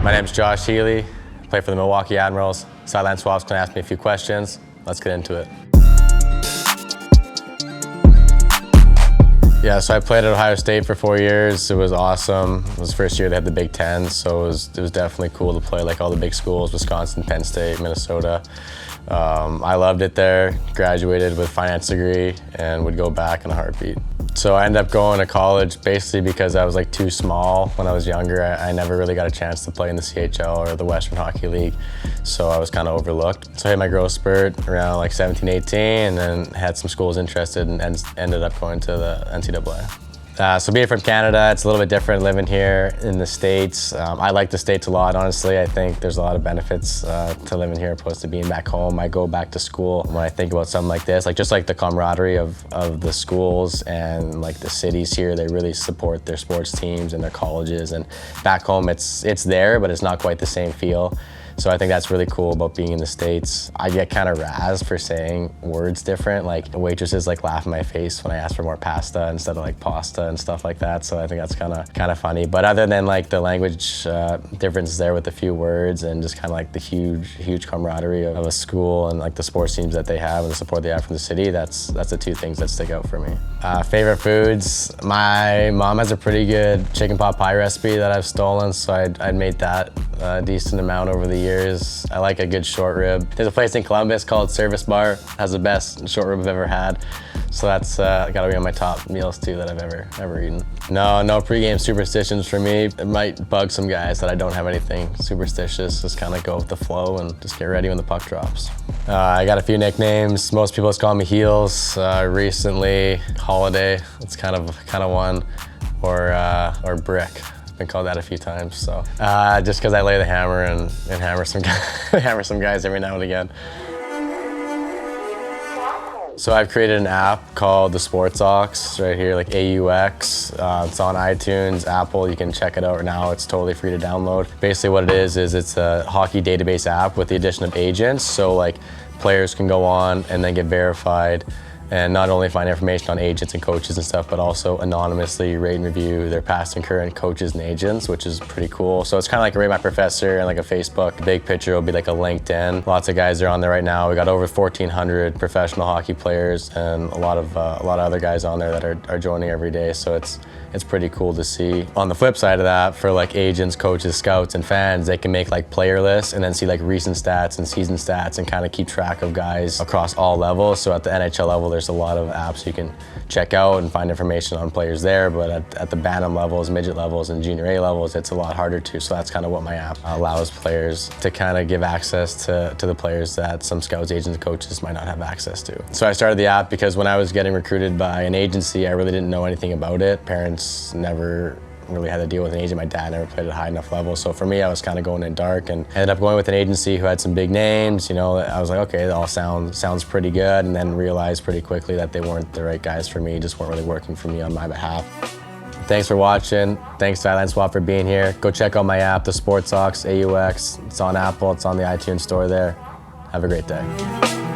My name's Josh Healey. I play for the Milwaukee Admirals. Sideline Swap's gonna ask me a few questions. Let's get into it. Yeah, so I played at Ohio State for 4 years. It was awesome. It was the first year they had the Big Ten, so it was definitely cool to play like all the big schools, Wisconsin, Penn State, Minnesota. I loved it there, graduated with a finance degree, and would go back in a heartbeat. So I ended up going to college basically because I was like too small when I was younger. I never really got a chance to play in the CHL or the Western Hockey League, so I was kind of overlooked. So I hit my growth spurt around like 17, 18, and then had some schools interested and ended up going to the NCAA. So being from Canada, it's a little bit different living here in the States. I like the States a lot, honestly. I think there's a lot of benefits to living here opposed to being back home. I go back to school when I think about something like this, like just like the camaraderie of the schools and like the cities here, they really support their sports teams and their colleges. And back home, it's there, but it's not quite the same feel. So I think that's really cool about being in the States. I get kind of razzed for saying words different. Like waitresses like laugh in my face when I ask for more pasta instead of like pasta and stuff like that. So I think that's kind of funny. But other than like the language difference there with a few words and just kind of like the huge camaraderie of a school and like the sports teams that they have and the support they have from the city, that's the two things that stick out for me. Favorite foods, my mom has a pretty good chicken pot pie recipe that I've stolen, so I'd made that a decent amount over the years. I like a good short rib. There's a place in Columbus called Service Bar, has the best short rib I've ever had. So that's gotta be on my top meals too that I've ever eaten. No pregame superstitions for me. It might bug some guys that I don't have anything superstitious. Just kind of go with the flow and just get ready when the puck drops. I got a few nicknames. Most people just call me Heels. Recently, Holiday, it's kind of one, or Brick. Been called that a few times, so just because I lay the hammer and hammer some guys every now and again. So I've created an app called the Sports Aux, right here, like AUX. It's on iTunes, Apple. You can check it out now. It's totally free to download. Basically, what it is it's a hockey database app with the addition of agents. So like players can go on and then get verified, and not only find information on agents and coaches and stuff, but also anonymously rate and review their past and current coaches and agents, which is pretty cool. So it's kind of like a Rate My Professor and like a Facebook. The big picture will be like a LinkedIn. Lots of guys are on there right now. We got over 1,400 professional hockey players and a lot of other guys on there that are joining every day. So it's pretty cool to see. On the flip side of that, for like agents, coaches, scouts, and fans, they can make like player lists and then see like recent stats and season stats and kind of keep track of guys across all levels. So at the NHL level, there's a lot of apps you can check out and find information on players there, but at the Bantam levels, midget levels, and junior A levels, it's a lot harder to. So that's kind of what my app allows players to kind of give access to the players that some scouts, agents, and coaches might not have access to. So I started the app because when I was getting recruited by an agency, I really didn't know anything about it. Parents never really had to deal with an agent. My dad never played at a high enough level. So for me, I was kind of going in dark and ended up going with an agency who had some big names. You know, I was like, okay, that all sounds pretty good. And then realized pretty quickly that they weren't the right guys for me, just weren't really working for me on my behalf. Thanks for watching. Thanks Sideline Swap for being here. Go check out my app, the Sports Aux, AUX. It's on Apple, it's on the iTunes store there. Have a great day.